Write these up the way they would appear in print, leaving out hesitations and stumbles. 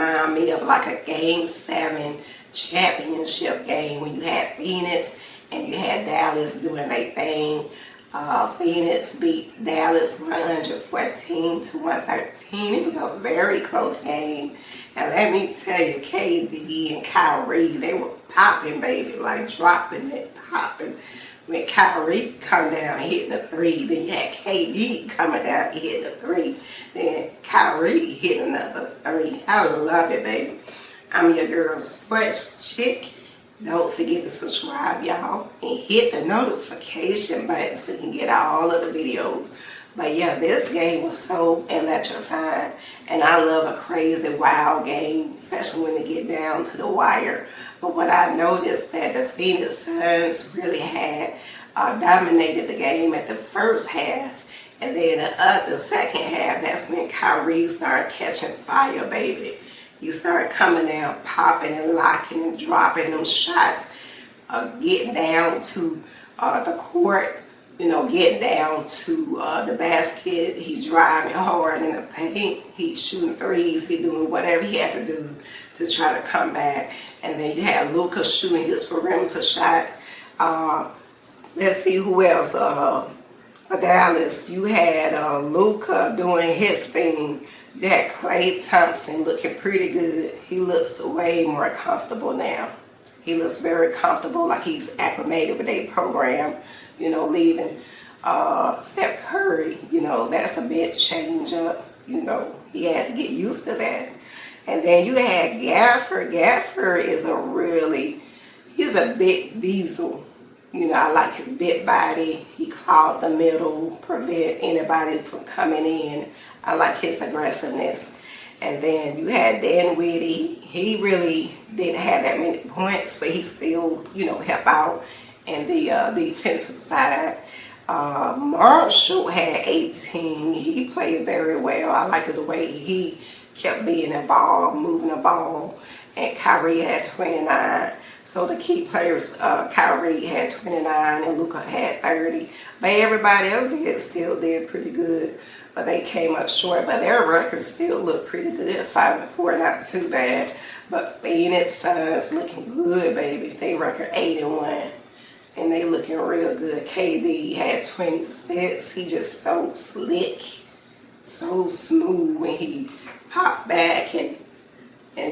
remind me of like a Game 7 championship game when you had Phoenix and you had Dallas doing their thing. Phoenix beat Dallas 114-113. It was a very close game. And let me tell you, KD and Kyrie, they were popping, baby, like dropping it, popping. When Kyrie come down and hit the three, then you had KD coming down and hit the three. Then Kyrie hit another three. I love it, baby. I'm your girl, Sports Chick. Don't forget to subscribe, y'all, and hit the notification button so you can get all of the videos. But yeah, this game was so electrifying, and I love a crazy, wild game, especially when they get down to the wire. But what I noticed that the Phoenix Suns really had dominated the game at the first half, and then the second half, that's when Kyrie started catching fire, baby. He started coming down, popping and locking and dropping them shots, getting down to the court, you know, getting down to the basket. He's driving hard in the paint. He's shooting threes. He's doing whatever he had to do to try to come back. And then you had Luka shooting his perimeter shots. Let's see who else. Dallas, you had Luka doing his thing. You had Klay Thompson looking pretty good. He looks way more comfortable now. He looks very comfortable, like he's acclimated with a program, you know, leaving Steph Curry. You know, that's a big change up. You know, he had to get used to that. And then you had Gafford. Gafford is he's a big diesel. You know, I like his big body. He clogged the middle, prevent anybody from coming in. I like his aggressiveness. And then you had Dinwiddie. He really didn't have that many points, but he still, you know, helped out in the defensive side. Marshall had 18. He played very well. I liked the way he kept being involved, moving the ball. And Kyrie had 29. So the key players, Kyrie had 29 and Luka had 30. But everybody else still did pretty good. But they came up short. But their records still look pretty good. 5-4, not too bad. But Phoenix Suns looking good, baby. They record 8-1. And they looking real good. KD had 26. He just so slick, so smooth when he popped back and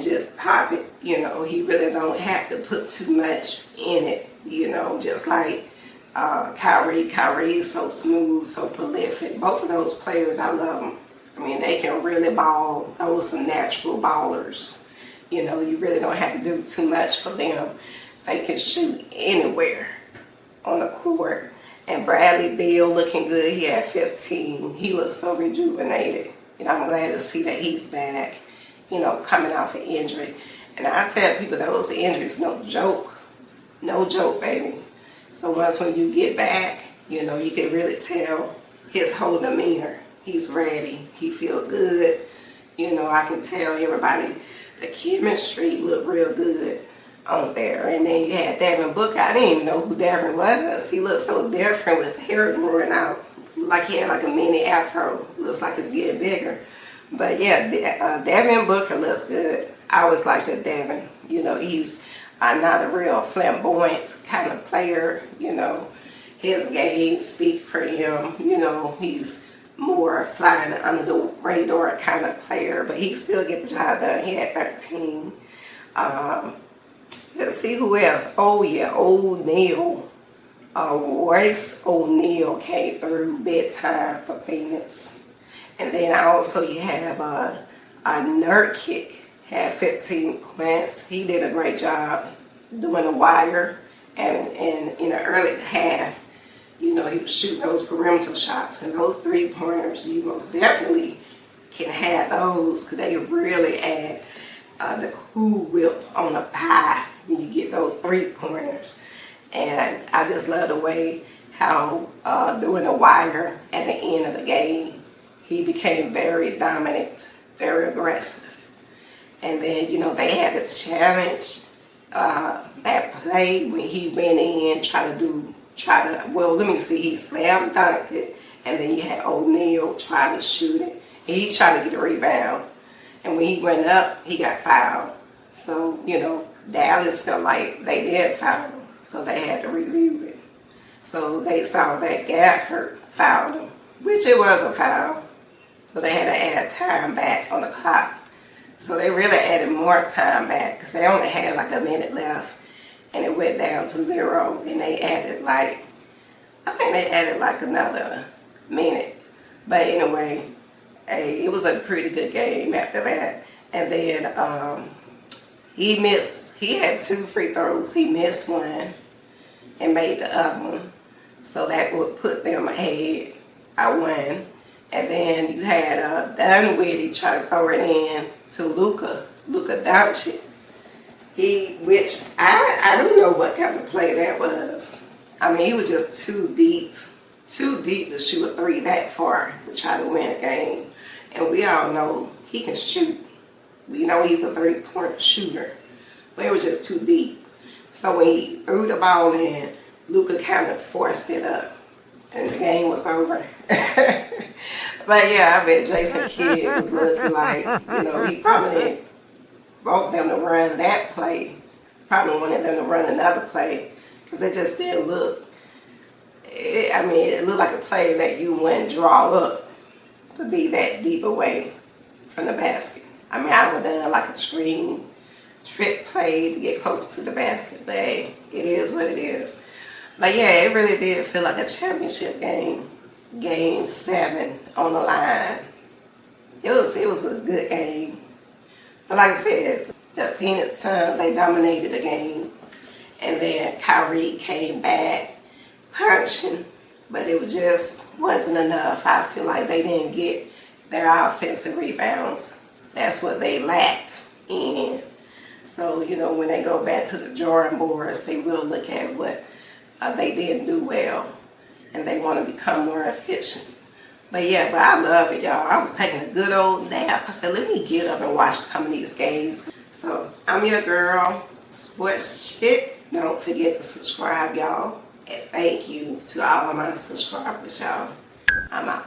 just pop it. You know, he really don't have to put too much in it. You know, just like Kyrie. Kyrie is so smooth, so prolific. Both of those players, I love them. I mean, they can really ball. Those are some natural ballers. You know, you really don't have to do too much for them. They can shoot anywhere on the court. And Bradley Beal looking good. He had 15. He looks so rejuvenated. You know, I'm glad to see that he's back, you know, coming off an injury. And I tell people those injuries, no joke. No joke, baby. So once when you get back, you know, you can really tell his whole demeanor. He's ready. He feel good. You know, I can tell everybody the chemistry looked real good on there. And then you had Devin Booker. I didn't even know who Devin was. He looked so different with his hair growing out. Like he had like a mini afro. Looks like it's getting bigger. But yeah, Devin Booker looks good. I always liked that Devin. You know, he's not a real flamboyant kind of player. You know, his game speak for him. You know, he's more flying under the radar kind of player, but he still get the job done. He had 13. Let's see who else. Oh yeah, O'Neal. Royce O'Neal came through big time for Phoenix. And then also you have Nurkic had 15 points. He did a great job doing the wire. And in the early half, you know, he was shooting those perimeter shots. And those three-pointers, you most definitely can have those because they really add the Cool Whip on the pie when you get those three-pointers. And I just love the way how doing the wire at the end of the game, he became very dominant, very aggressive. And then, you know, they had to challenge that play when he went in, he slam dunked it, and then you had O'Neal try to shoot it. And he tried to get a rebound. And when he went up, he got fouled. So, you know, Dallas felt like they did foul him, so they had to review it. So they saw that Gafford fouled him, which it was a foul. So they had to add time back on the clock. So they really added more time back because they only had like a minute left. And it went down to 0. And they added like, I think they added like another minute. But anyway, it was a pretty good game after that. And then he had 2 free throws. He missed one and made the other one. So that would put them ahead. I won. And then you had Dunwoody try to throw it in to Luka Doncic. Which I don't know what kind of play that was. I mean, he was just too deep to shoot a 3 that far to try to win a game. And we all know he can shoot. We know he's a 3-point shooter, but it was just too deep. So when he threw the ball in, Luka kind of forced it up, and the game was over. But yeah, I bet Jason Kidd was looking like, you know, he probably didn't want them to run that play. Probably wanted them to run another play, because it just didn't look, it looked like a play that you wouldn't draw up to be that deep away from the basket. I mean, I would have done like a string trick play to get closer to the basket, but hey, it is what it is. But yeah, it really did feel like a championship game. Game 7 on the line. It was a good game. But like I said, the Phoenix Suns, they dominated the game. And then Kyrie came back punching, but it wasn't enough. I feel like they didn't get their offensive rebounds. That's what they lacked in. So, you know, when they go back to the drawing boards, they will look at what they didn't do well. And they want to become more efficient. But yeah, but I love it, y'all. I was taking a good old nap. I said, let me get up and watch some of these games. So, I'm your girl, Sportsmanship. Don't forget to subscribe, y'all. And thank you to all of my subscribers, y'all. I'm out.